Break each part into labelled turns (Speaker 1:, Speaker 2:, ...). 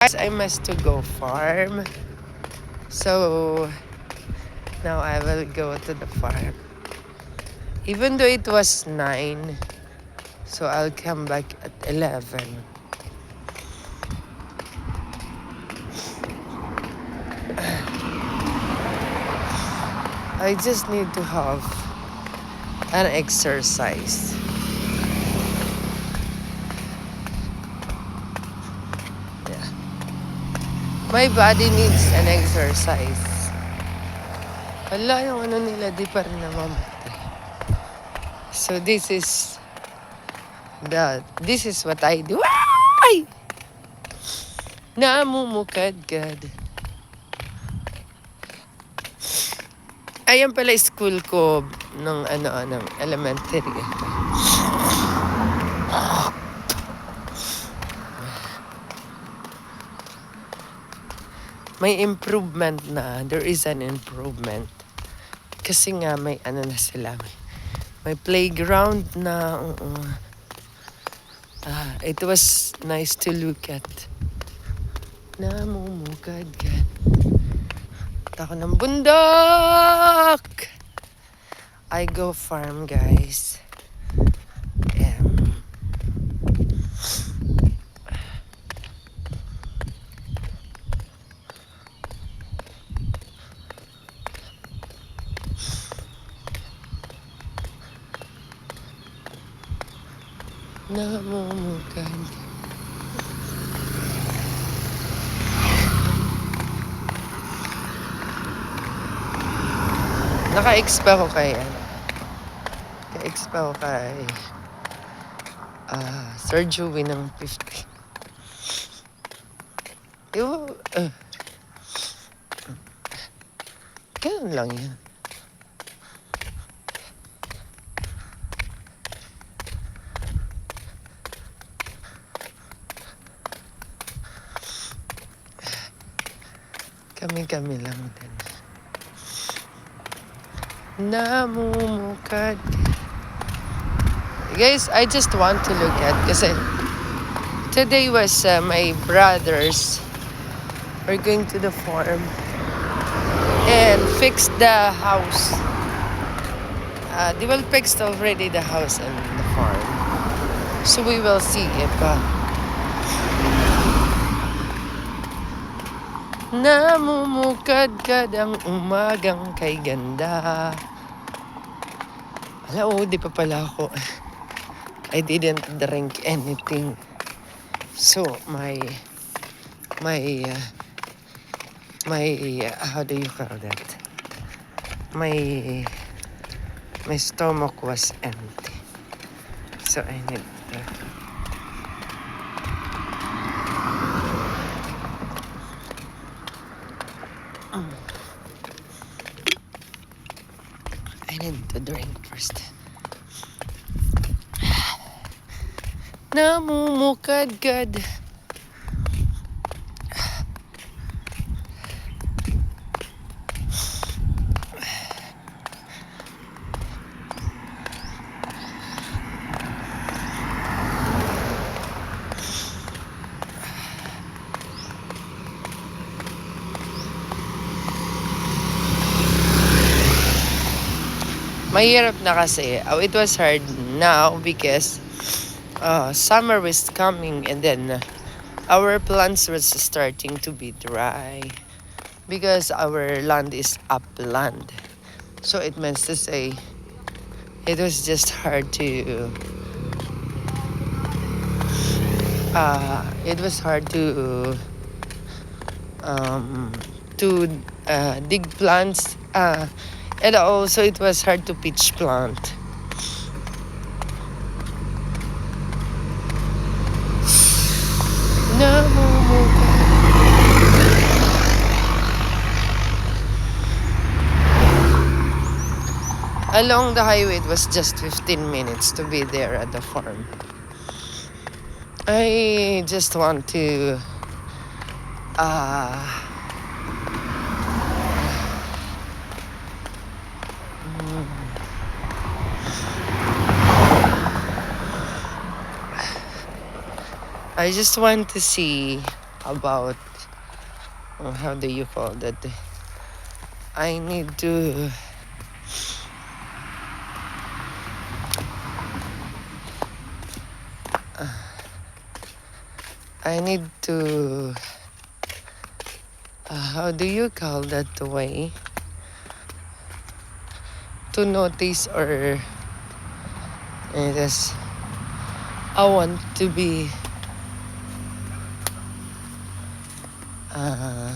Speaker 1: Guys, I must to go farm. So now I will go to the farm. Even though it was 9, so I'll come back at 11. I just need to have an exercise. Yeah. My body needs an exercise. Wala yung ano nila, di pa rin namamatay. So this is what I do. Ay! Namumukadkad. Ayan pala school ko ng ng elementary. May improvement na. There is an improvement. Kasi nga may na sila. May playground na. It was nice to look at. Namumukadkad. Ako ng bundok! I go farm, guys. Namumukadkad. Naka-exp ako kay Naka-exp ako kay Sir Joey ng 50. Ganun lang yan. Kami lang din. Namumukad. Guys, I just want to look at kasi today was my brothers. We're going to the farm and fix the house. They will fix already the house and the farm. So we will see if namumukadkad ang umagang kay ganda. Di pa pala ako. I didn't drink anything. So my how do you call that? My stomach was empty. So I need to drink first. Namumukadkad. Mahirap na kasi. It was hard now because summer was coming and then our plants was starting to be dry because our land is upland. So it means to say it was just hard to dig plants and also it was hard to pitch plant. Along the highway, it was just 15 minutes to be there at the farm. I just want to I just want to see about how do you call that? I need to I need to how do you call that way? To notice or yes, I want to be uh,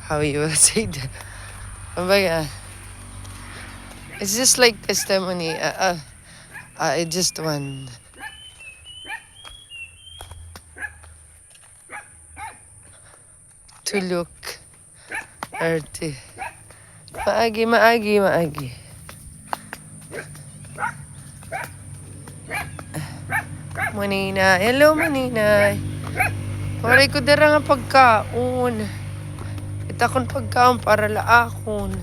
Speaker 1: how you say that? Kumbaga, it's just like testimony. I just want to look or to maagi. Manina, hello manina. Waray ko dara nga pagkaon. Itakon pagkaon para laakon.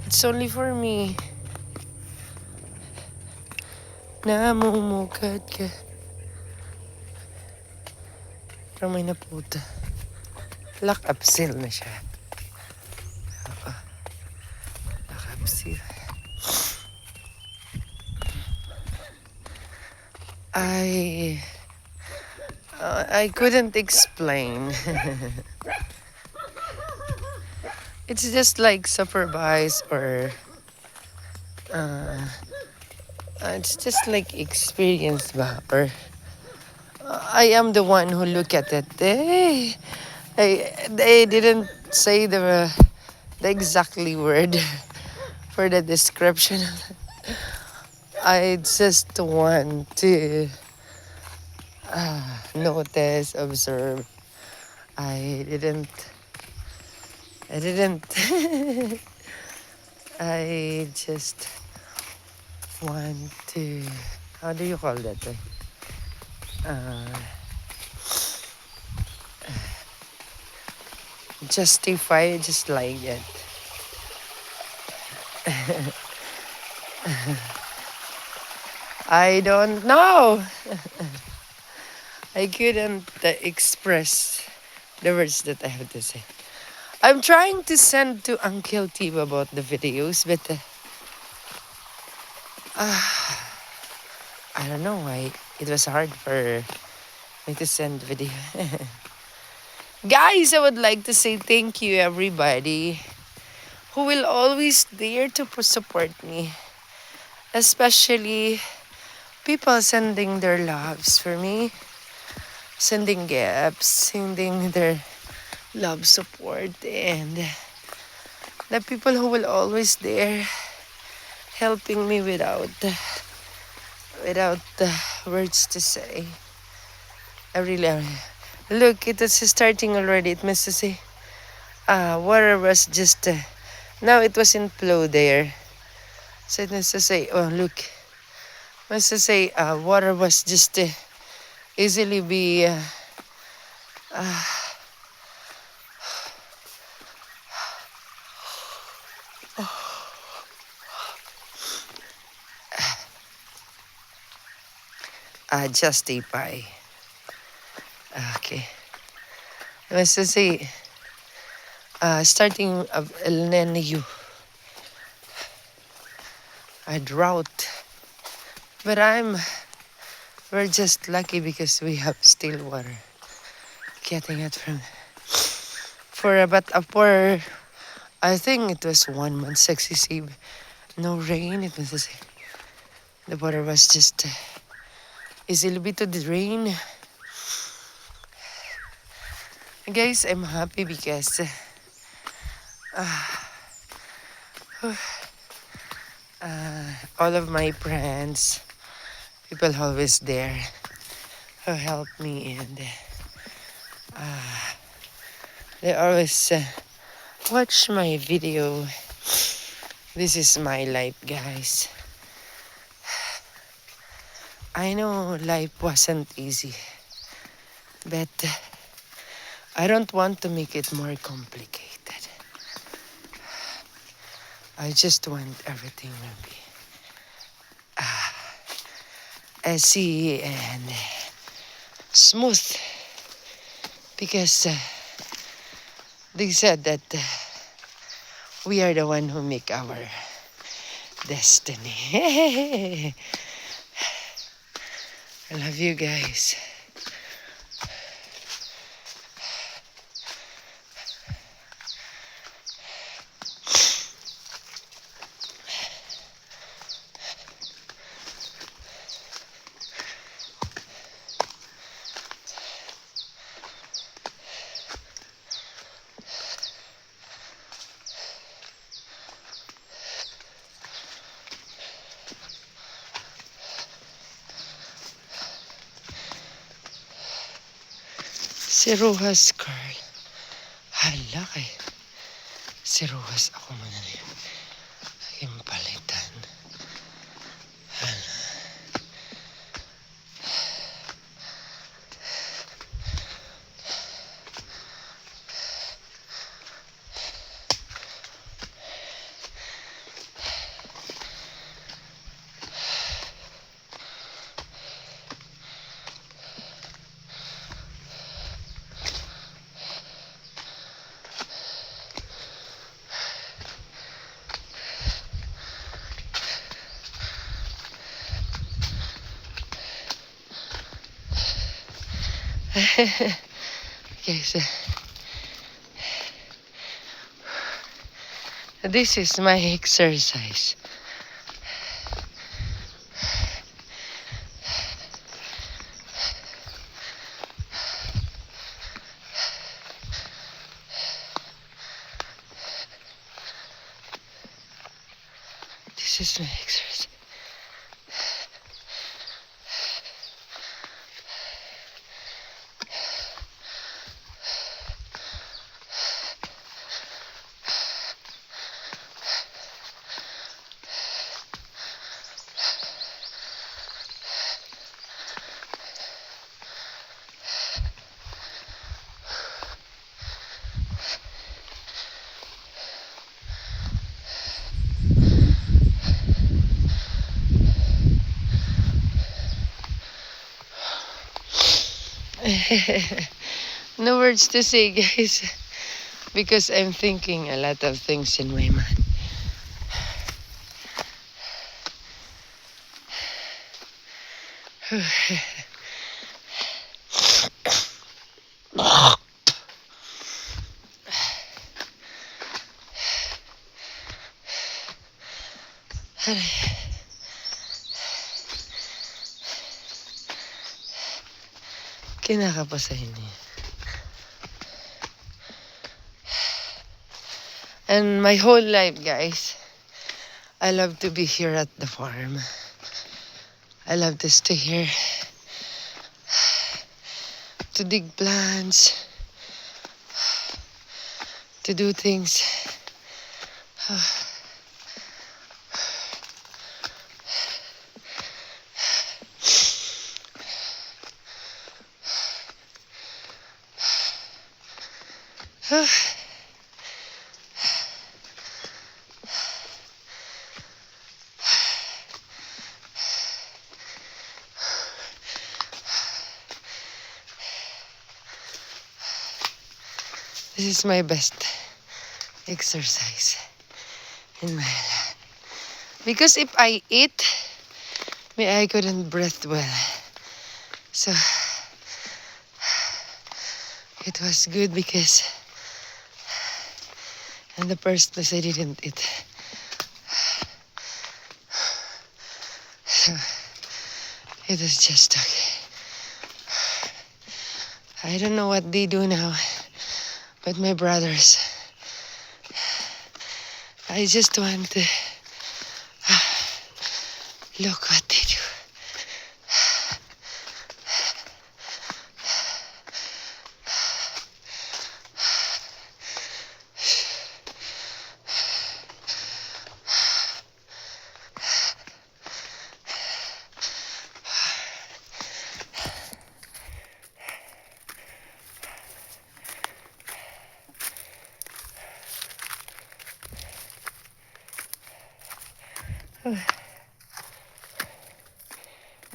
Speaker 1: It's only for me. Namumukad ka. Pero may naputa. Lock up seal na siya. Lock up seal. I couldn't explain. It's just like supervise or it's just like experience ba or I am the one who look at it. They didn't say the exactly word for the description. I just want to notice, observe. I didn't. I just want to. How do you call that? Justify just like that. I don't know. I couldn't express the words that I have to say. I'm trying to send to Uncle Tib about the videos, but I don't know why it was hard for me to send video. Guys, I would like to say thank you everybody who will always there to support me. Especially people sending their loves for me, sending gifts, sending their love support, and the people who will always there helping me without words to say. I really look, it is starting already. It must say water was just now it was in flow there. So it must say, oh look, must say water was just easily be justify. Okay. Must say starting of El Nino, a drought. But we're just lucky because we have still water. Getting it from for about for I think it was 1 month successive. No rain. It was the water was just easily bit to drain. Guys, I'm happy because all of my friends, people always there who help me and they always watch my video. This is my life, guys. I know life wasn't easy, but I don't want to make it more complicated. I just want everything to be easy and smooth because they said that we are the one who make our destiny. I love you guys. Si Rojas Carl. Hala kay. Si Rojas ako muna na yun. Yung palitan. Hala. Okay, so this is my exercise. This is my exercise. No words to say, guys, because I'm thinking a lot of things in my mind. Kinakapasahin niya. And my whole life, guys, I love to be here at the farm. I love to stay here, to dig plants, to do things. This is my best exercise in my life. Because if I eat, I couldn't breathe well. So it was good because in the first place I didn't eat. So it was just okay. I don't know what they do now, but my brothers, I just want to look what they do.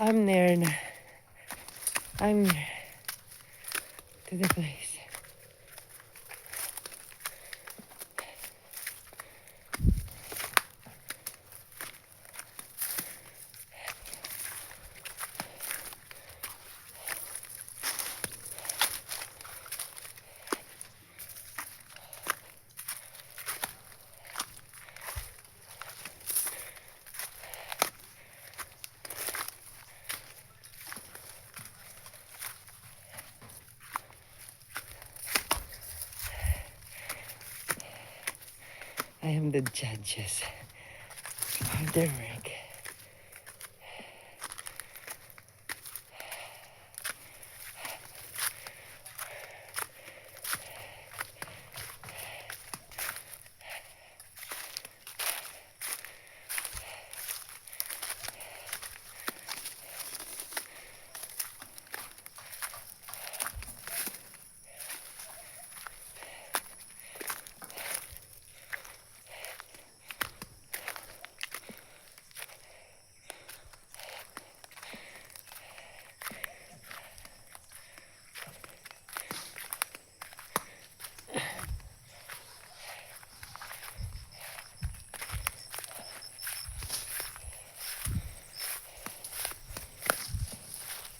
Speaker 1: I'm near na. I'm near to the place. I am the judges of the work.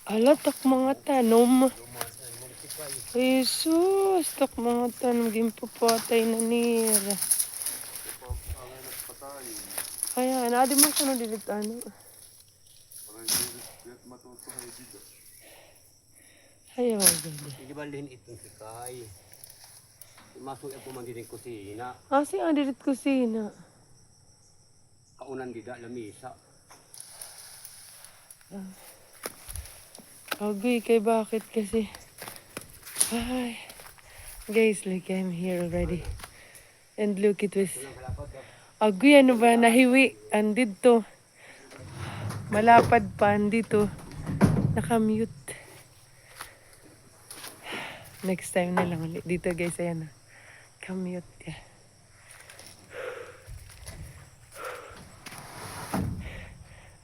Speaker 1: Ala, tak mga tanom. Jesus, tak mga tanom. Gimpapatay na nira. Kaya, naadi mo siya dilit ano. Ayaw, ganda.
Speaker 2: Hindi ba lihin itong sikay? Masuk ako man din kusina.
Speaker 1: Si ang dilit kusina.
Speaker 2: Kaunan dida lamisa.
Speaker 1: Agoy, kay bakit kasi? Ay. Guys, like I'm here already. And look, it was... Agoy, ano ba? Nahiwi. Andito. Malapad pa. Andito. Nakamute. Next time na lang ulit. Dito guys, ayan na. Commute ka.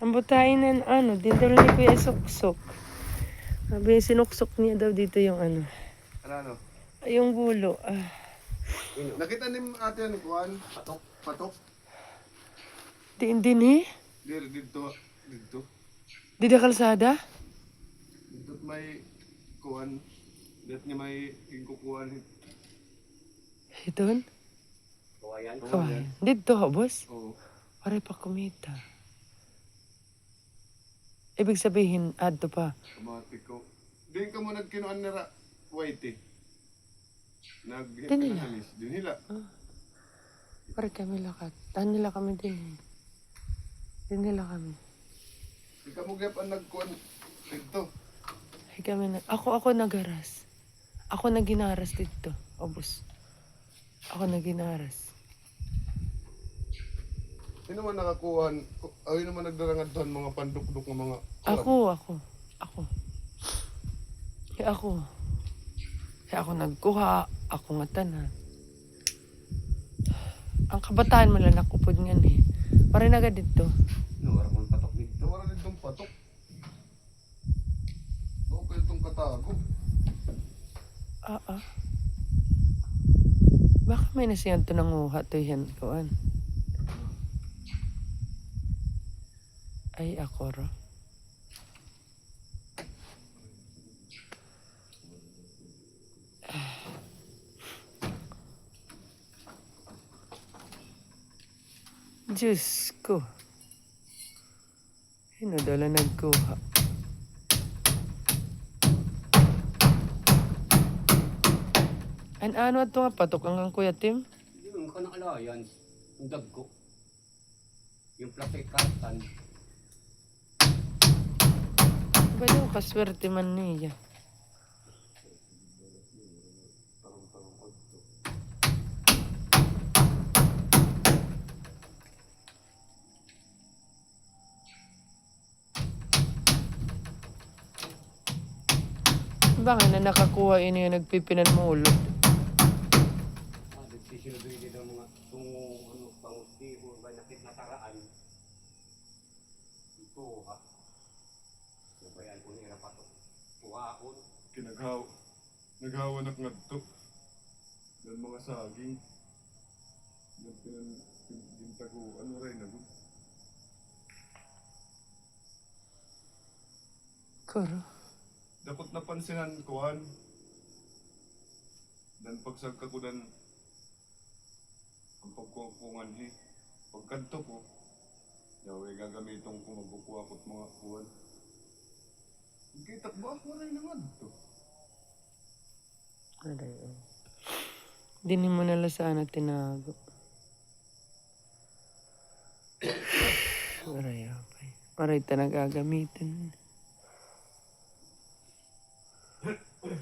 Speaker 1: Ang butahin ng ano, dito ni Kuya Suksok. Sabi, sinuksok niya daw dito yung ano.
Speaker 3: Ano?
Speaker 1: Yung bulo.
Speaker 3: Nakita ni ate ni Kuan? Patok. Patok?
Speaker 1: Din eh.
Speaker 3: Dito. Dito.
Speaker 1: Dito kalsada?
Speaker 3: Dito may Kuan. Dito niya may ikukuan.
Speaker 1: Ito?
Speaker 2: Kawayan.
Speaker 1: Kawayan. Dito ha, boss?
Speaker 3: Oo.
Speaker 1: Pare pa kumita. Ibig sabihin, adto pa.
Speaker 3: Automatic ko. Din ka mo nagkinuan nila white eh.
Speaker 1: Dinila?
Speaker 3: Dinila.
Speaker 1: Pare kami lakat. Tahan nila kami din eh. Dinila kami.
Speaker 3: Di ka mo gapan nagkuan. Dito.
Speaker 1: Ay kami na. Ako nagaras. Ako naginaras dito. O boss. Ako naginaras.
Speaker 3: Sino man nakakuhan? Ay naman nagdarangad doon mga pandukduk ng mga...
Speaker 1: Ako. Kaya ako nagkuha. Ako nga tanan. Ang kabataan mo lang nakupod nga eh. Pare naga dito.
Speaker 2: No, wala mong patok dito.
Speaker 3: Wala din itong patok. Okay itong katago.
Speaker 1: Baka may nasiyan to nanguha to yan. Kuan. Ay, ako ro. Diyos ko. Hinadala nagkuha. Ano ito nga patok ang Kuya Tim?
Speaker 2: Hindi mo ka nakalayan. Ang dagko. Yung plastic carton.
Speaker 1: Ba yung kaswerte man niya? Bakit na nakakuha ini yung nagpipinan mo ulot?
Speaker 2: Nagsisilbi din ang mga pangustibo ba nakit nataraan. Ito ha. Kuhaon.
Speaker 3: Naghawanak ngadto. Dan mga saging. Dan pintaguan mo rin nagod.
Speaker 1: Kuro.
Speaker 3: Dapat napansinan kuhan. Dan pagsagka ko dan ang pagkukungan pagkanto ko, yaway gagamiton ko magkukuha ko't mga kuhan. Kita ba ako rin naman to?
Speaker 1: Aray, oh. Dini mo nala sana tinago. Aray, apay. Aray, nagagamitin.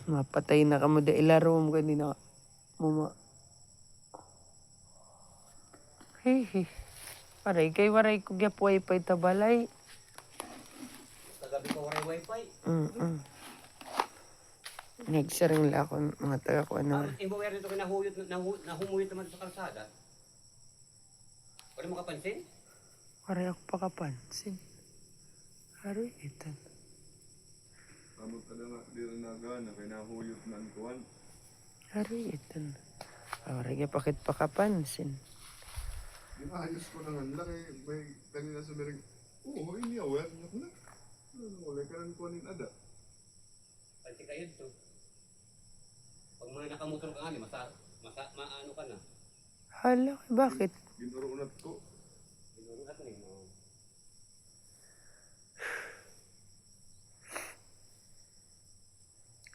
Speaker 1: Mapatay na ka mo da ilaro mo ka na muma. Hey. Aray, kay waray ko gyap wifi tabalay.
Speaker 2: Kagabi ko waray wifi.
Speaker 1: Nagsaring la ako mga taga ko ano.
Speaker 2: Imbawer nito nahumuyot naman sa kalsada. Wala mo kapansin?
Speaker 1: Aray ako pakapansin. Aray, itan.
Speaker 3: Amot ka na di rin nagana, kaya nahuyot na ang kuhan.
Speaker 1: Aray, itan. Aray, pakit pakapansin.
Speaker 3: Inayos ko na nga lang may kanina sa mereng, hindi aware, naku na. Wala ka rin kuhanin ada.
Speaker 2: Pansin kayo to. Pag mga nakamotor ka nga, maano ka na.
Speaker 1: Hala, bakit?
Speaker 3: Ginuruunat ko.
Speaker 2: Ginuruat na yun.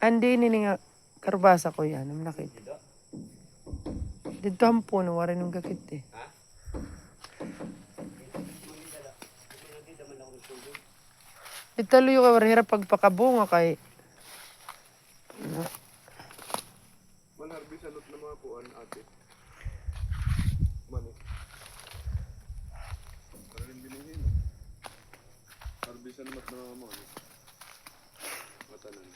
Speaker 1: Andi nini nga karbasa ko yan, ang nakita. Dito ang puno, warin ng gakit eh.
Speaker 2: Ha?
Speaker 1: Dito luyo ka, warin hirap pagpakabunga kay.
Speaker 3: Manarbi salot na mga kuhan ate. Mani. Para rin bilhin. Harbi salot na mga mga. Matanan.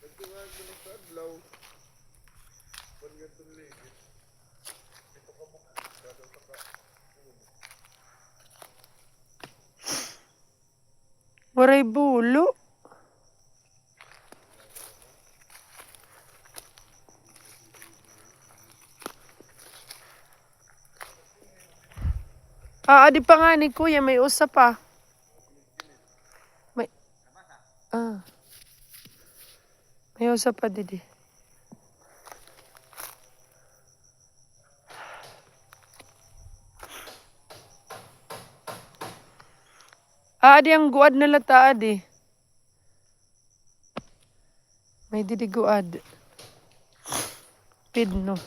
Speaker 3: Nagtuwag ko ng kadlaw. Pagkatong ligit. Ito ka mo. Dadal ka ka.
Speaker 1: Waray bulo. Di pa nga ni kuya, may usa pa. May usa pa, didi. Adi ang guad na lata, adi. May didi guad. Pidno.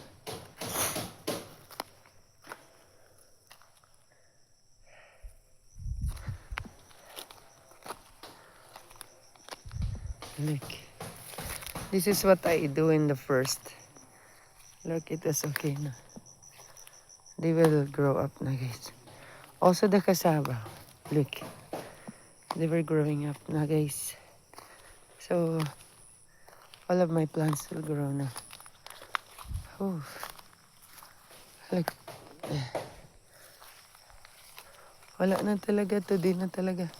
Speaker 1: Look. This is what I do in the first. Look, it is okay na. They will grow up na, guys. Also the cassava. Look. They were growing up na, guys. So, all of my plants will grow na. Oh. Look. Wala na talaga to. Di na talaga.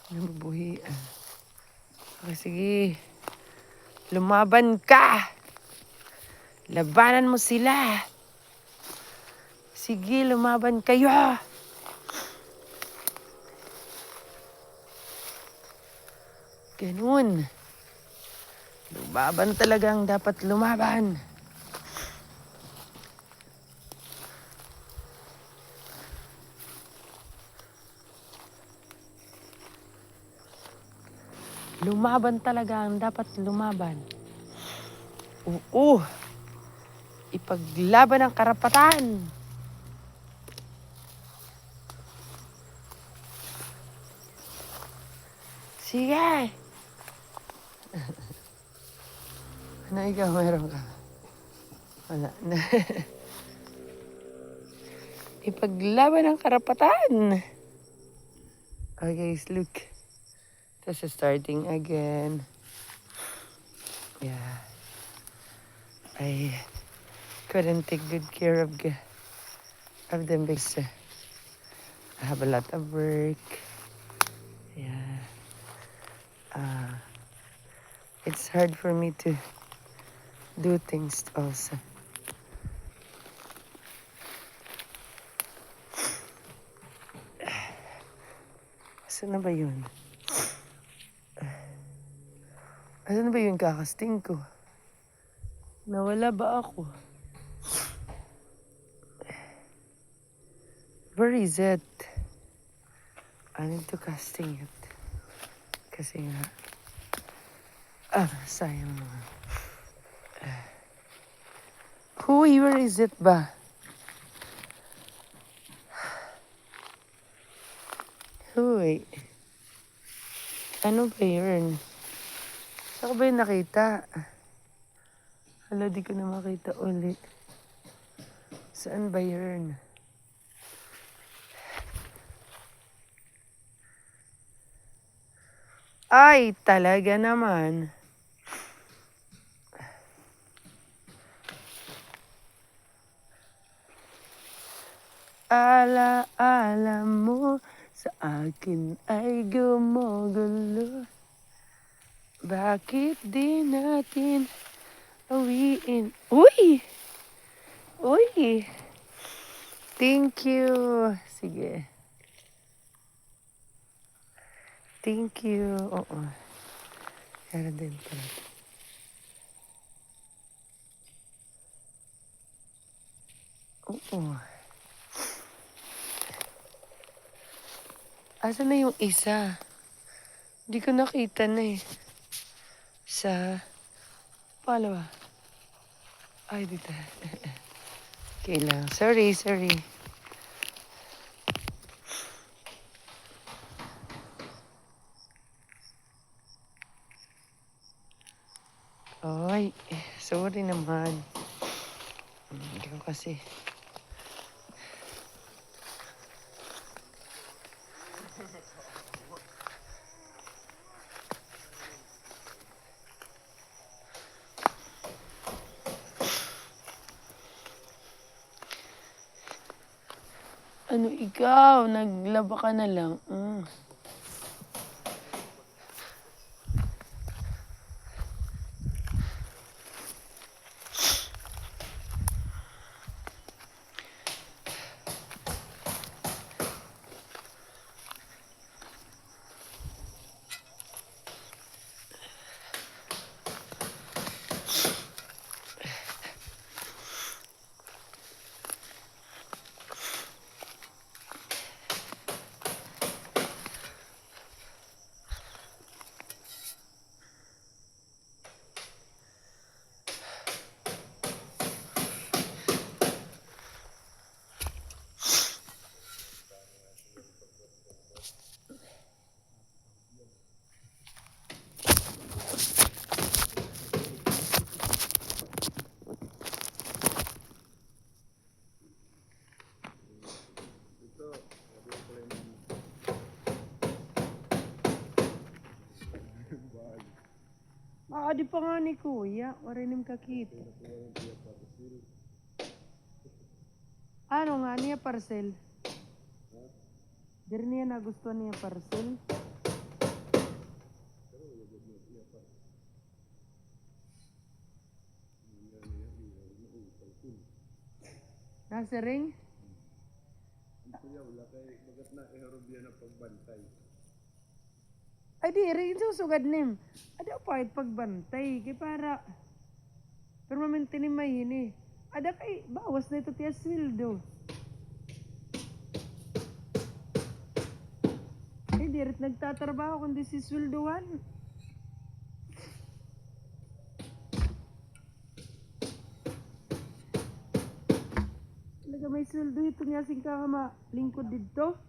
Speaker 1: Nabubuhian. Okay, sige. Lumaban ka! Labanan mo sila! Sige, lumaban kayo! Ganun. Lumaban talagang dapat lumaban. Lumaban talaga ang dapat lumaban. Oo. Ipaglaban ang karapatan. Sige. Ano ikaw, mayroon ka? Wala na. Ipaglaban ang karapatan. Okay, guys, look. This is starting again. Yeah. couldn't take good care of them because I have a lot of work. Yeah. It's hard for me to do things also. Saan na ba yun? Asan na ba yung kakasting ko? Nawala ba ako? Where is it? I need to casting it. Kasi nga, sayang naman. Huy, where is it ba? Huy. Ano ba yun? Saan ko ba yung nakita? Hala, di ko na makita ulit. Saan ba yun? Ay, talaga naman. Ala mo sa akin ay gumugulo. Bakit di natin awiin? Uy! Uy! Thank you. Sige. Thank you. Oo. Meron din pala. Oo. Asan na yung isa? Hindi ko nakita na eh. Sa palawa. Ay, dito. Okay lang. Sorry. Ay, sorry naman. Hindi ko kasi. Ano ikaw? Naglaba ka na lang. Di pa nga ni Kuya. Marinim kakita. Ano nga niya parcel? Diri niya nagustuhan niya parcel? Nasa ring? Ay di, rin susugad nim. Ada pa pagbantay. Kaya para permanente ni may hini. Ada kay bawas na ito tiya sweldo. Eh di rin nagtatrabaho kundi si sweldohan. Talaga may sweldo ito niya sing kama lingkod dito.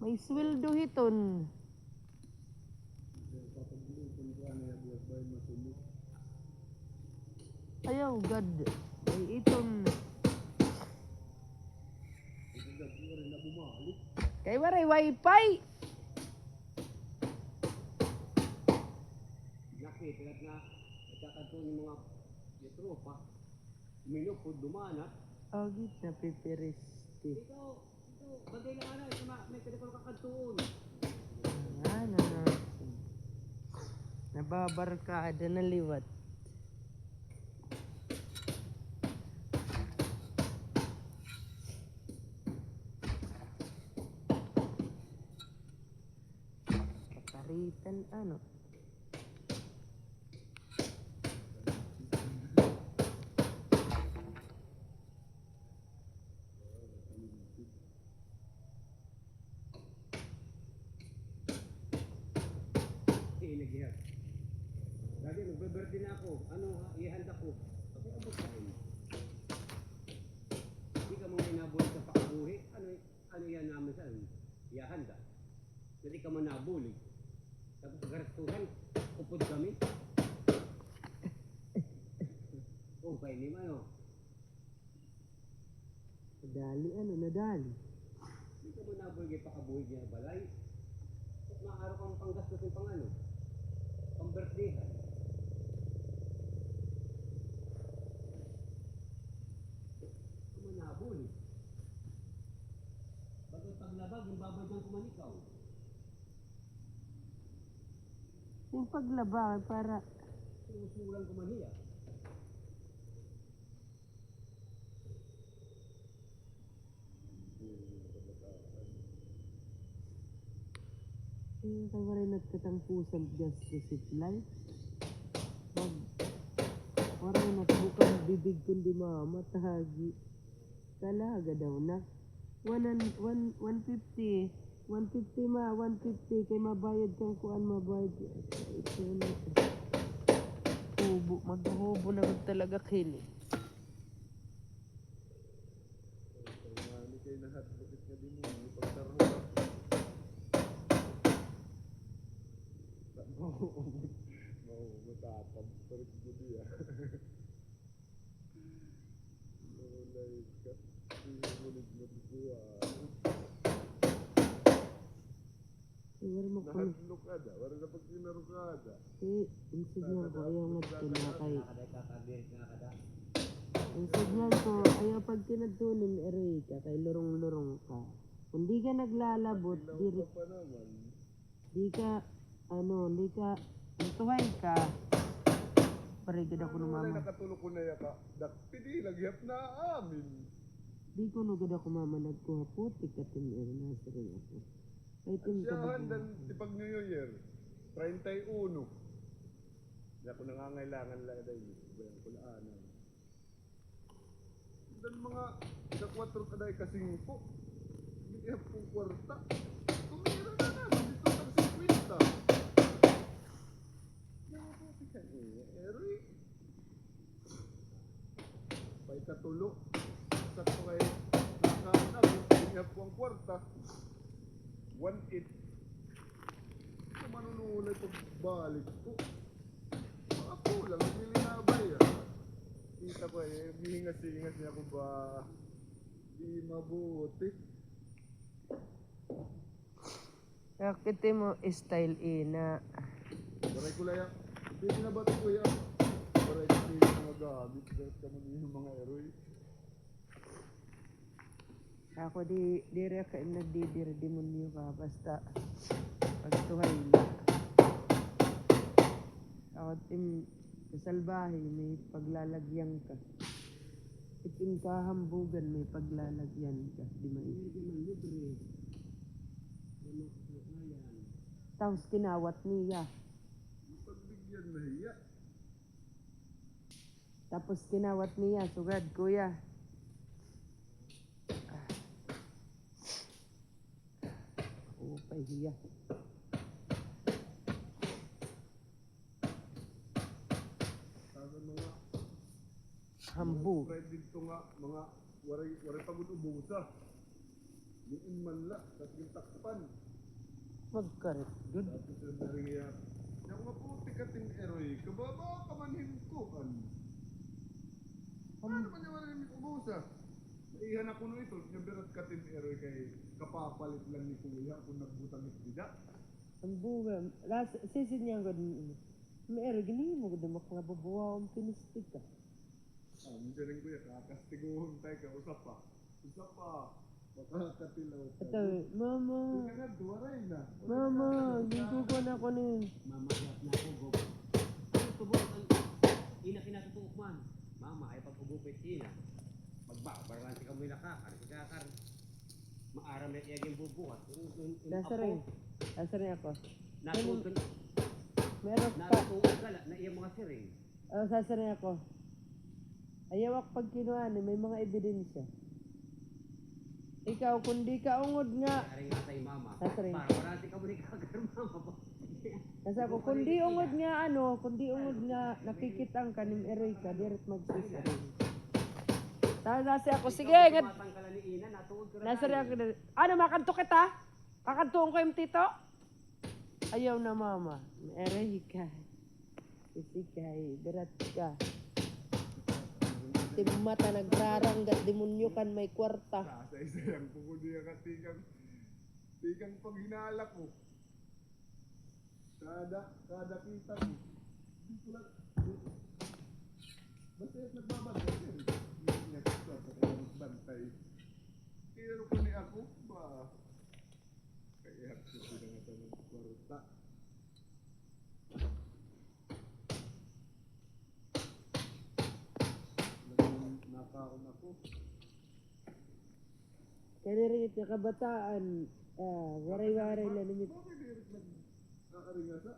Speaker 1: May sweldo hiton. Ayaw, God. May iton. Kay waray wifi.
Speaker 2: Laki, tilat na. Kakanto ng mga tropa. Minupod, dumanat.
Speaker 1: Agit na pipiristi.
Speaker 2: Bagay lang may kanipang kakantoon.
Speaker 1: Ano na. Nababarkada na liwat. Kaparitan ano.
Speaker 2: Naghihap. Dati magbe-birthday na ako. Ano, ihanda ko. Kasi abot ka rin. Hindi ka mga inabuli sa pakabuhi. Ano yan namin sa ihanda. Hindi ka man nabuli. Tapos garastuhan, upod kami. Oh, kaya ni Mano.
Speaker 1: Nadali ano, nadali.
Speaker 2: Hindi ka man nabuli kay pakabuhi niya balay. At maaaraw kang panggastusin pang ano. Pang-birthdayhan. Kumanabol. Bago paglabag, yung babay ng kumanikaw.
Speaker 1: Yung paglaba para
Speaker 2: Sinusulang kumaniya.
Speaker 1: yung kawarin at katangpusan gas sa supply. Waray na bukang bibig kundi mamatahagi. Kalaga daw na. 150 kay mabayad kang kuan mabayad. Ito na. Maghubo na talaga kini.
Speaker 3: Ano kayo lahat? Bakit nga din mo? Pagtaro ka. Matapang. Parit mo diya. Nulay ka. Sinulit mo diya.
Speaker 1: Wala mo ko.
Speaker 3: Nahadlo ka da. Wala na pag kinaro ka da.
Speaker 1: Insignan ko ayaw nga na kay.
Speaker 2: Nakaday kakabirit nga kada.
Speaker 1: Insignan ko ayaw pag tinadtunin eroy ka kay lurong-lurong ka. Kung di ka naglalabot,
Speaker 3: Ilaw ka pa naman.
Speaker 1: di ka tuhay ka. Parigid ako ng
Speaker 3: Wala
Speaker 1: mama.
Speaker 3: nakatulog ko na yaka. Pidi lagyap na amin.
Speaker 1: Di ko nugad ako mama nagkuha putik at na sa rin ako. Ay tin ka ba?
Speaker 3: Siyahan dan tipag New Year. 31. Hindi ako nangangailangan lang dahil. Bayan ko laanan. Dan mga sa 4 kaday kasing po. Hindi pong kwarta. Tumira na naman. Dito sa 50. Nakapatikan eh. Eroy. Pa'y katulo. Sakto kay nakaanag. Hindi po ang kwarta. 1-8. Ito manunulay pagbalik ko. Mga kulang. Hindi linabay ah. Kita ko eh. Hihingas-hingas niya ko ba. Di mabuti.
Speaker 1: Kakiti mo style ina.
Speaker 3: Baray ko lang. Hindi na ba ito kuya? Baray ko yung mga gamit. Kahit ka yung mga eroy.
Speaker 1: Ako di dire ka nagdidire demonyo ka basta pagtuhay na. Ako tim kasalbahe may paglalagyan ka. Itim kahambugan may paglalagyan ka. Di man
Speaker 2: Libre.
Speaker 1: tapos kinawat niya.
Speaker 3: Pagbigyan na hiya.
Speaker 1: Tapos kinawat niya. Sugad kuya. Upay hiya.
Speaker 3: Sabi mga
Speaker 1: Hambug.
Speaker 3: friend dito nga mga waray pagod ubusa. Yung manla. Tapos yung takpan.
Speaker 1: Magkarit. Good.
Speaker 3: Tapos yung nariya. Yung maputi ka ting eroy. Kababa ka man hintukan. Ano naman yung waray ubusa? Naihan ako no ito. Nabirat ka ting eroy kay kapapalit lang ni kuya kung nagbutang itida.
Speaker 1: Hambugan. Sisin niya ko. Meron, gini mo, damak nga babuha ang pinistig ka.
Speaker 3: Minsan rin kuya, kakastiguhon tayo ka, usap pa. Usap pa. Makakatilaw ka.
Speaker 1: Ito, mama.
Speaker 3: Hindi ka na, duwaray na.
Speaker 1: Mama, gintuko na ako ni.
Speaker 2: Mamagat na ako, go. Ano tubok ang ina kinatutuok man? Mama, ay pagpagupit ina. Magbabaran si kamoy nakakar. Si kakar, maaram na tiyagin bubuhat.
Speaker 1: Nasa rin. Nasa rin ako.
Speaker 2: Natutuog
Speaker 1: Meron pa.
Speaker 2: ka na iya mga siring.
Speaker 1: Sasa rin ako. Ayaw ako pag kinuha may mga ebidensya. Ikaw, kundi ka ungod nga.
Speaker 2: Ari nga tayo mama.
Speaker 1: Nasa rin.
Speaker 2: Para si kamoy nakakar mama.
Speaker 1: Nasa ako, kundi ungod nga nakikitang kanim eroy ka, direct magsisa. Nasa ako, sige,
Speaker 2: Tumatang ka lang ni ina, natuod ka
Speaker 1: nasa rin ako. Ano, makanto kita? Kakantuon ko yung tito? Ayaw na mama. Eroy ka. Isikay, berat ka. Mata nagraranggat, demonyo kan may kwarta.
Speaker 3: Sa yang pugudi ang tigang pag hinala ko. Kada kita mo. Hindi ko lang. Basta yung nagbabantay. Hindi niya sa kaya magbantay. Kaya ko ni ako ba? Kaya ko sinangatan ng kwarta. Nakaon ako.
Speaker 1: Kaya rin ito kabataan, waray-waray na nimit.
Speaker 3: Bakit direct nakaringasa?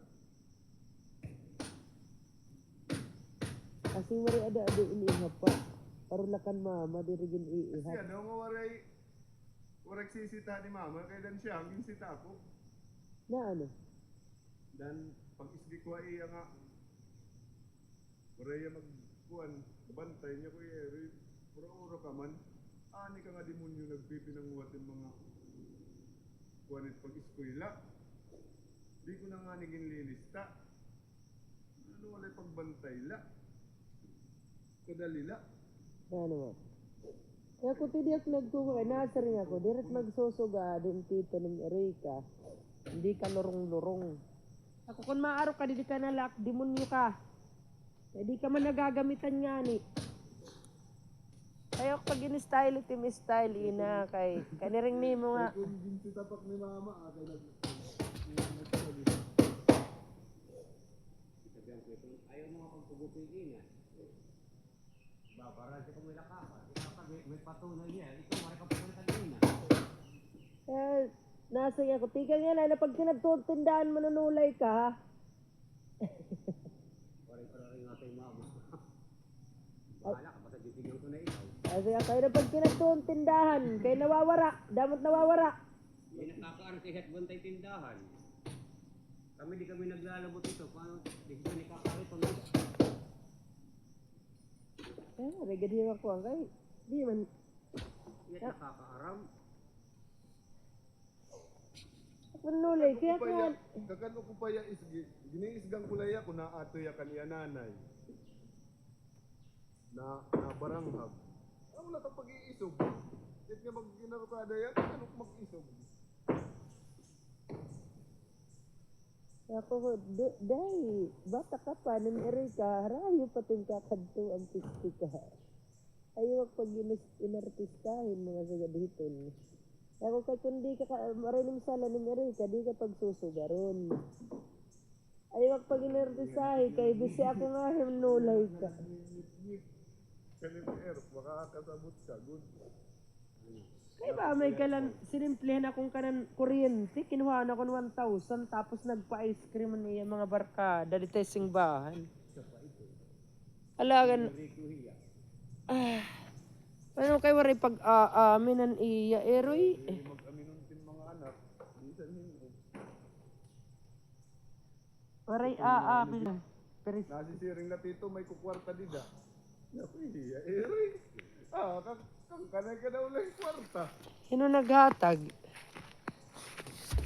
Speaker 1: Kasi waray ada iniha pa. Parulakan mama, dirigin iihat.
Speaker 3: Kasi ano nga waray sisita ni mama, kaya dan siya, hanggang sita ako.
Speaker 1: Na ano?
Speaker 3: Dan pag isdi ko ay nga, waray magkuhan, bantay niya ko eh, pura-ura ka man. Ani ka nga demonyo nagpipinanguhat yung mga kuhanit pag eskwela. Di ko na nga naging lilista. Ano wala pagbantay la? Kadali la.
Speaker 1: Ano mo? Kaya kung tidiyak nagkuha, nasa rin ako, direct magsusuga, din tito ng Erika. Hindi ka lorong-lorong. Ako kung maaraw ka, di ka nalak, demonyo ka. Hindi ka man nagagamitan nga ni. Kaya pag in-style, itim style, ina, kay kaniring ni mo nga.
Speaker 3: Kung ginsi tapak ni mama, kaya
Speaker 2: Ayaw mo nga pagpagupit ina. Babaran si kamoy nakakar. Kakar, may patunay niya. Ikaw, may kapagulitan ina.
Speaker 1: Nasa nga ko, tika nga na pag kinagtutindahan, manunulay ka, ha?
Speaker 2: Pare-pare nga tayo mama. Bahala ka, basta bibigyan ko na ikaw.
Speaker 1: Kasi kayo na pag kinagtutindahan, kayo nawawara, damot nawawara.
Speaker 2: Hindi nakakaar si Hetbon tayo tindahan. Kami di kami naglalabot ito. Paano? Di kami nakakaari pang ito.
Speaker 1: Regadi ako ang kay, di man,
Speaker 2: Yan nakakaaram.
Speaker 1: manunulay, kaya ka,
Speaker 3: kakano ko pa ya giniisgang kulaya ko na ato ya kaniya nanay. Na baranghag. Ano wala tang pag-iisog. Kahit nga mag-ginarukada yan, ano ko mag-isog.
Speaker 1: ako, dahil, bata ka pa, nang Erika, harayo pa ting kakadto ang pistika. Ayaw pag inartistahin mga sagaditon. Ako kay kundi ka marinim sala ni Erika, di ka pagsusugaron. Ayaw pag inartistahin, kay bisi ako nga nulay ka.
Speaker 3: Kanin makakasabot ka, good.
Speaker 1: Kaya ba may kalan, sinimplihan akong kanan kuryente, kinuha na ko ng 1,000, tapos nagpa-ice cream niya mga barkada, dito sing bahan. Alagan, ano kayo waray pag-aaminan iya, eroy?
Speaker 3: Mag-aminon din mga anak, minsan hindi.
Speaker 1: Waray aamin. Pero
Speaker 3: Nasisiring na tito, may kukwarta dida. Naku, iya, kang kanay ka daw lang kwarta.
Speaker 1: sino naghatag?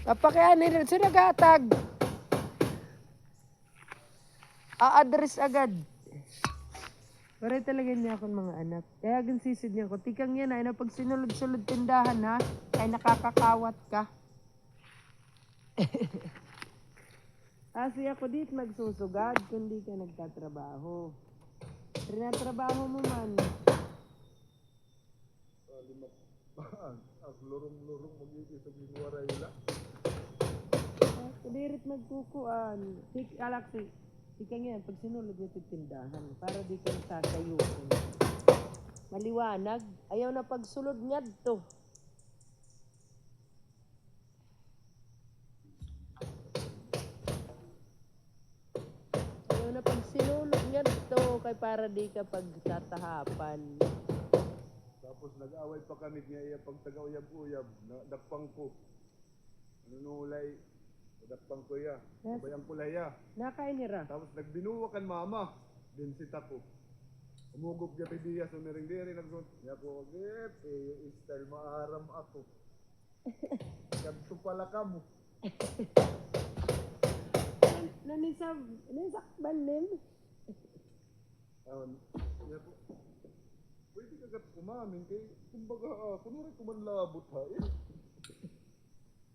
Speaker 1: Kapakayanin, sino naghatag? A-address agad. Waray talaga niya akong mga anak. Kaya gansisid niya ko. Tikang yan ay na pag sinulod-sulod tindahan ha, ay nakakakawat ka. Kasi ako dit magsusugad kundi ka nagtatrabaho. Trinatrabaho mo man.
Speaker 3: Lima ang lurong-lurong magiging sa ginwaray la.
Speaker 1: Ako dirit magkukuan. Tik Alaksi. Ika nga, pag sinulog mo tindahan, para di ka nasasayuin. Maliwanag, ayaw na pagsulod niya to. Ayaw na pag sinulog niya to, kay para di ka pagtatahapan.
Speaker 3: Tapos nag-away pa kami niya iya pag taga-uyab-uyab, dapang ko. Nanunulay, dapang ko ya.
Speaker 1: Yes.
Speaker 3: Bayang kulaya.
Speaker 1: Nakainira.
Speaker 3: Tapos nagbinuwa kan mama. Din si Tako. Umugop niya pidiya so niring-diri nagsun. Niya ko, "Gep, style maaram ako." Ganto pala ka mo.
Speaker 1: Nanisab balim.
Speaker 3: Niya ko, pwede ka gat kumamin kay kumbaga kunwari kumanlabot ha.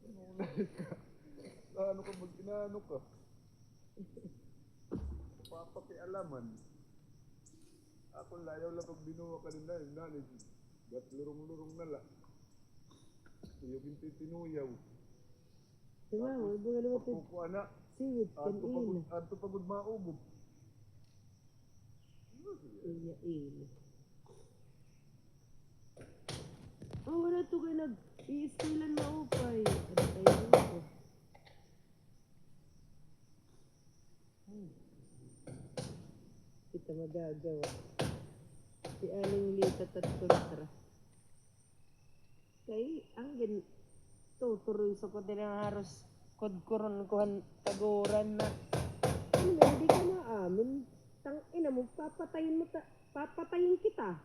Speaker 3: Nanunay ka. Ano ka mag-inano ka? Papakialaman. Ako layaw lang pag binuwa ka nila, yung nanay, gat lurong-lurong nala. Yung tintinuyaw.
Speaker 1: Diba, mga naman ito.
Speaker 3: Kuku anak,
Speaker 1: Siwit kanina.
Speaker 3: ato pagod maugog.
Speaker 1: Iya, iya. Oh, wala to kayo nag-i-skillan na upay. Ano tayo dito? Kita magagawa. Si Aling Lita Tatultra. Kay, ang tuturoy sa kote ng haros kodkuron kuhan taguran na. Ano, hindi ka na amin. Tang ina mo, papatayin kita.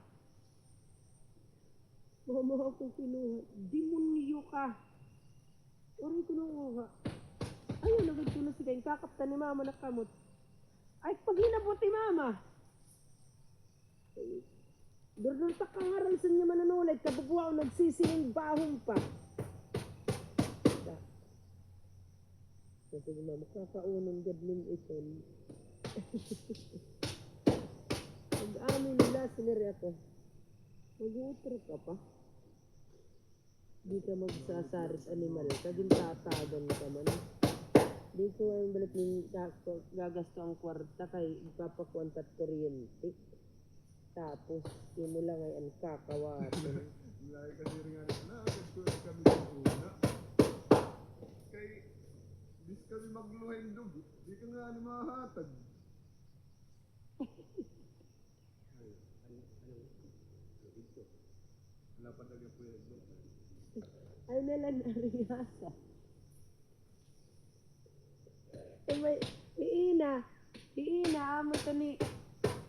Speaker 1: Mama akong kinuha. Demonyo ka. Oray ko nung ayun, nagad ko na si Kain. Kakapta ni mama na kamot. Ay, pag hinabot ni mama. Doon sa kangaral sa niya mananulad. Kababuha o nagsisiling bahong pa. Kasi ni mama, kakaunong gadling ito. Pag-amin nila, siniri ako. Mag-utro ka pa. Di ka magsasaris animal. Kaging tatagan ka man. Di ko ang balik ng gagasto ang kwarta kay ipapakuantat kuryente. Tapos, yun mo lang ay ang kakawatin.
Speaker 3: Lagi kasi rin nga na, nagtuloy kami sa una. Kay, bis kami magluhin dog. Di ka nga ni mahatag. Wala pa talaga po yun.
Speaker 1: Ay nalang nariyasa. May iina, amo to ni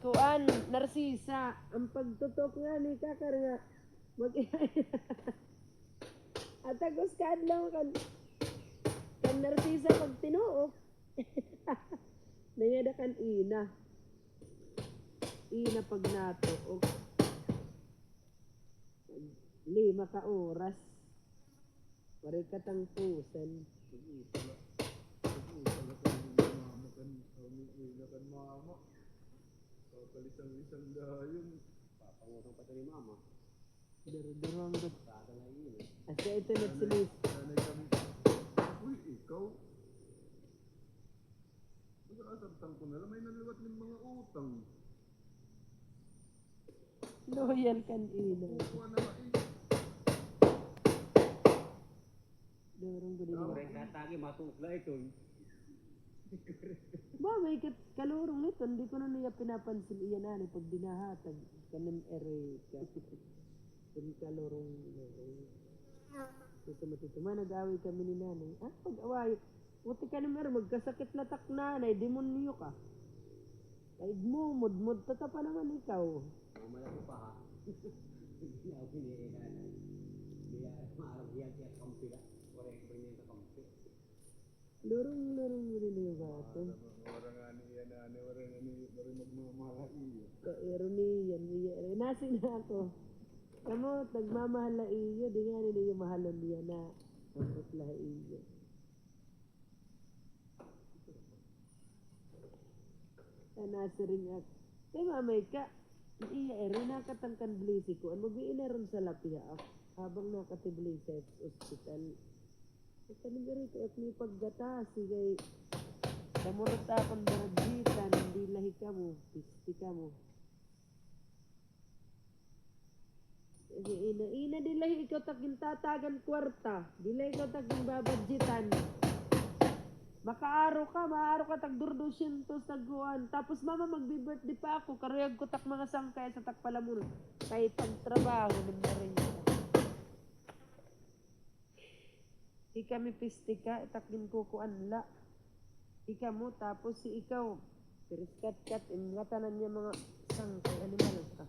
Speaker 1: Kuan, Narsisa. Ang pagtutok nga ni Kakar nga, at agos ka adlaw kan Narsisa pag tinuok. Nangada kan ina. Ina pag natuok. 5 ka oras. Pare ka tang pusan.
Speaker 3: Pag-usala ka ng mama kan, ila kan mama. Kapalitan-litan dayon.
Speaker 2: Papangutang pa ito ni mama.
Speaker 1: Daro-daro ang gat.
Speaker 2: Saka na yun eh.
Speaker 1: Asa ito nagsilis.
Speaker 3: Sanay kami. Uy, ikaw. Masakasabtang ko na lang, may naliwat ng mga utang.
Speaker 1: Loyal kan ina.
Speaker 3: Kuha na eh.
Speaker 1: Dorong gudi
Speaker 2: Pero
Speaker 1: mo.
Speaker 2: rin katagi, matukla ito.
Speaker 1: Ba, may kalurong nito. Hindi ko na niya pinapansin iyan na pag dinahatag. Kanin ere ka. Kung kalurong. Ito matutuma, nag-away kami ni nanay. Ah, pag-away. Buti ka naman, magkasakit na tak nanay. Demonyo ka. Ay, mud tatapa naman ikaw.
Speaker 2: Mamaya ko pa ha. Hindi ako piniinan. Hindi maarap yan siya kampila. Correct ba niya sa kampi?
Speaker 1: Lurong rin yung gato.
Speaker 3: Wala nga niya na, wala nga niya, wala magmamahal iyo.
Speaker 1: Ka-ironiyan. Nasin na ako. Kamu, nagmamahal na iyo. Di nga nila yung mahalon niya na. Ang putla iyo.
Speaker 4: Nasiring ak. Kay mamay ka. Iya eri nakatangkan blisi ko. Ano mag-iinaron sa lapiha ak. Habang nakatibli sa hospital. Ito nagari ko at may paggatasi kay kamurot akong barajitan. Hindi lahi ka mo. Pisti ka mo. Ina dilahi ikaw takin tatagan kwarta. Dilahi ikaw takin babadjitan. Makaaro ka tag 200 taguan. Tapos mama magbi-birthday pa ako. Karuyag ko tak mga sangkay sa takpalamun. Kay pagtrabaho ng rin. Di kami pistika, takin ko anla. Ika mo, tapos si ikaw. Piriskat-kat, ingatanan niya mga sangkay. Animal ka.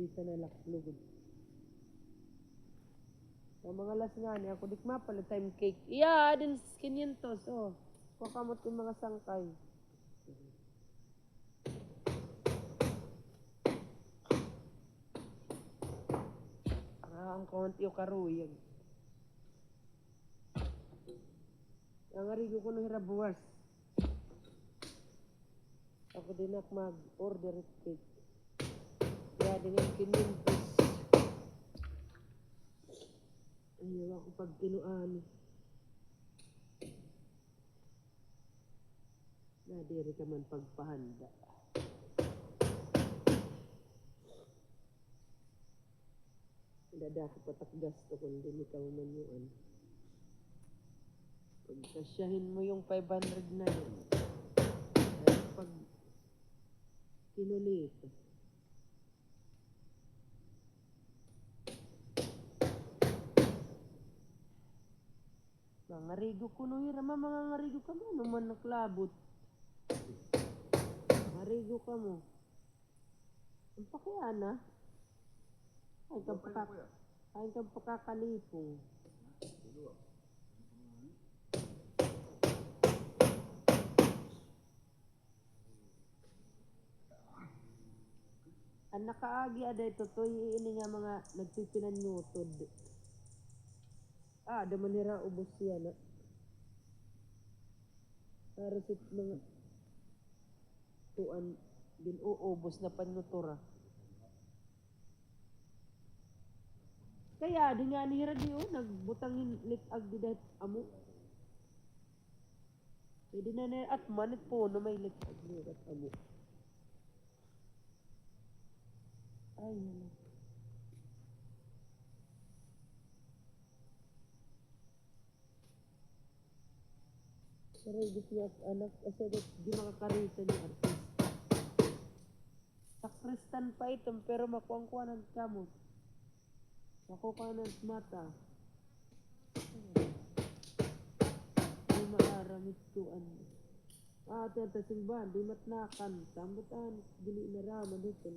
Speaker 4: Dito na laklugod. Ang mga las nga niya, ako dik mapala time cake. Iya, din 500. Oh, kakamot yung mga sangkay. Ang konti yung karuyag. Ang arigo ko ng hirabuwas. Ako din ak mag-order cake. Kaya dengan 500. Ayaw ako pag kinuan. Nadiri ka man pagpahanda. Dada ko patakgas to kung hindi ka man yun. Pagkasyahin mo yung 500 na yun. Pag kinulit. Mga ngarigo ko no hirama mga ngarigo ka mo. Ano man naklabot. Ngarigo ka mo. Ang pakiana. Ay kang pakakalipong. Ang nakaagi ada ito to ini nga mga nagpipinanyutod. Da manira ubos yan. Para sa mga tuan din uubos na panutura. Kaya di nga ni Hira nagbutangin litag di dahit amo. Pwede na na at manit po na may litag di at amo. Ay, pero gusto niya anak kasi di makakarita ni artist. Sakristan pa ito pero makuangkuanan ka mo. Makukuanan mata. Di maaramit tuan. Ate simbahan di matnakan. Tambutan dili na rama dito.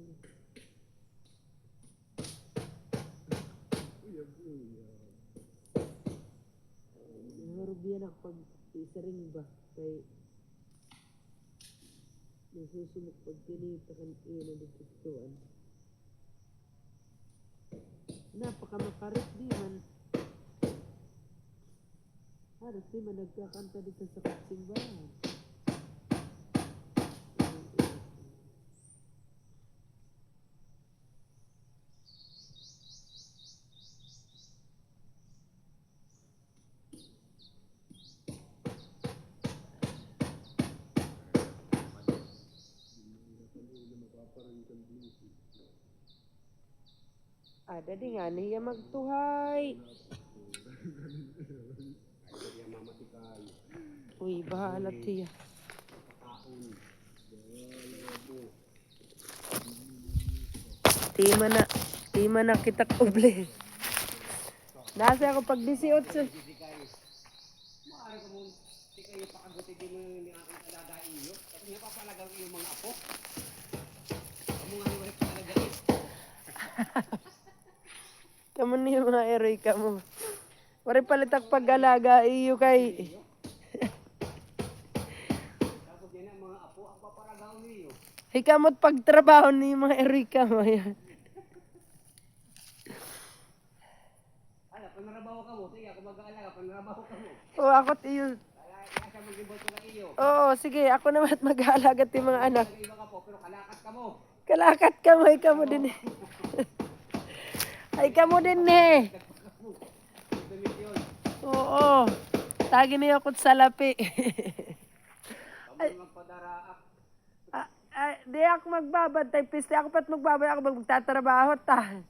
Speaker 4: Narubiyan ako pag isaring ba kay nasusunod pag kinita kan ina dito tuan. Napakamakarit di man. Halos di man nagkakanta dito sa simbahan. Ada di nga niya magtuhay. Uy, bahala tiya. Tima na kita kuble. Nasa ako pag 18.
Speaker 2: Maaari ko mong di kayo pakagutin din mo yung aking alagain nyo. Kasi nga papalagang yung mga apo. Kamu nga yung palagain.
Speaker 1: Kamu ni mga eroy ka mo. Wari palitak pag-alaga iyo kay.
Speaker 2: Tapos yan ang mga apo ang papalagaw niyo.
Speaker 1: Hikamot pagtrabaho ni mga eroy ka mo yan.
Speaker 2: Ala, panarabaho ka mo. Sige, ako mag-aalaga, panarabaho ka mo.
Speaker 1: O ako iyo.
Speaker 2: Kaya siya
Speaker 4: Oo, sige. Ako naman at mag-aalagat yung mga anak.
Speaker 2: Iba ka po, pero kalakat ka mo.
Speaker 4: Kalakat ka mo, ikaw mo din eh. Ay, ka mo din eh.
Speaker 2: Damit yun.
Speaker 4: Oo. Tagi niyo ako sa lapi.
Speaker 2: Kamu magpadaraak.
Speaker 4: Di ako magbabantay. Piste ako pat magbabantay. Ako magtatrabaho ta.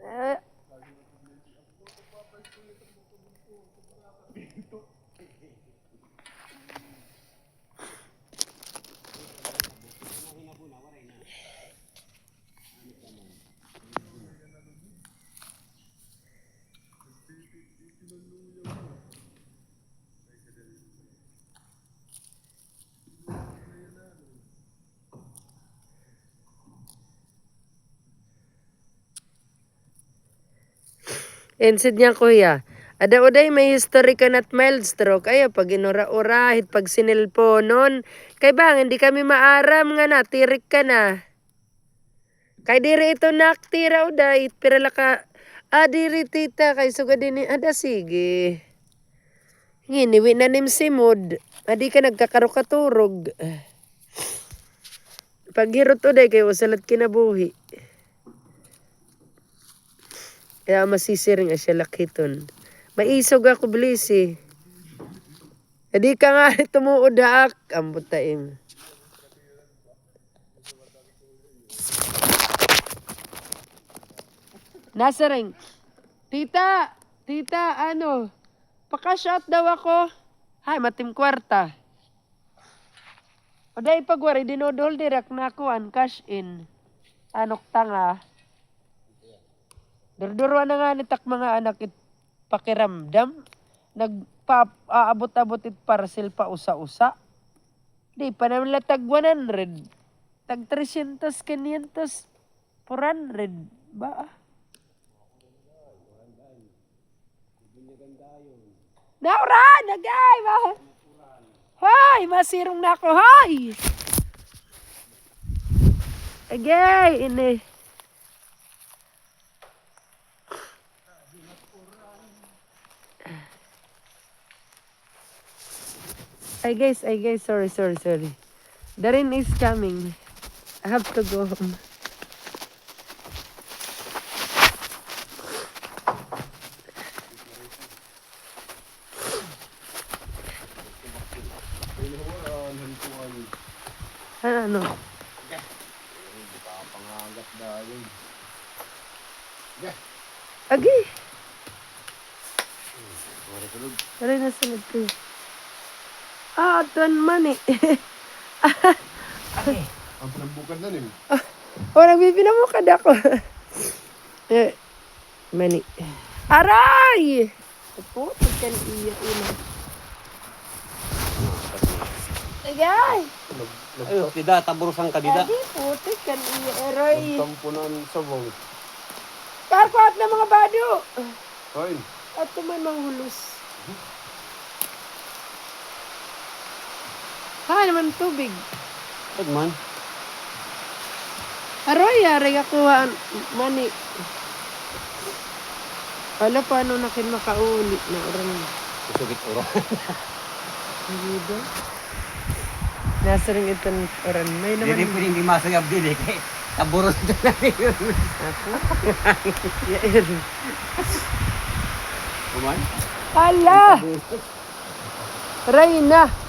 Speaker 4: Eh, Insid niya kuya. Ada uday may history ka at mild stroke. Ayo pag inura-ura, hit pag sinilponon. Kay bang, hindi kami maaram nga na, tirik ka na. Kay diri ito naktira uday, pirala ka. Diri tita, kay sugad din ada sige. Nginiwi na nim simod. Adi ka nagkakarokaturog. Paghirot uday, kay wasalat kinabuhi. Kaya masisiring asya lakiton. Maisog ako bilis eh. Hindi ka nga tumuod haak. Ang butaim. Nasa ring. Tita, ano? Paka-shot daw ako. Hay, matim kwarta. O day pagwari, dinodol direct na ako an cash in. Anok tanga. Durduruan na nga nitak mga anak it pakiramdam. Nagpa-aabot-abot it parcel pa usa-usa. Di pa naman latag 100. Tag 300, 500, 400. Ba? Naura! Nagay! Hoy! Masirong na ako! Hoy! Agay! Ini. Ay guys, sorry. The rain is coming. I have to go home. Ano?
Speaker 3: Pangagat dahil.
Speaker 4: Agi! Aray na sunod ko. Tuan mani.
Speaker 3: Ang pinambukan na rin.
Speaker 4: Nagbibinamukad ako. Mani. Aray! Opo, tagkan iya ina. Agay!
Speaker 2: Ayo, tida, taburusan ka dida.
Speaker 4: Adi po, tagkan iya. Aray!
Speaker 3: Tampunan sa bong.
Speaker 4: Karkuat na mga bado.
Speaker 3: Fine.
Speaker 4: At tuman manghulos. Naman tubig.
Speaker 2: Pag man.
Speaker 4: Aray ako mani. Wala paano na kin makauli na orang.
Speaker 2: Isugit uro.
Speaker 4: Hindi. Nasa rin itong oran. May naman.
Speaker 2: Hindi pwedeng di masayab din eh. Taburos na yun.
Speaker 4: Ako? Yair.
Speaker 2: Kuman?
Speaker 4: Ala! Reyna!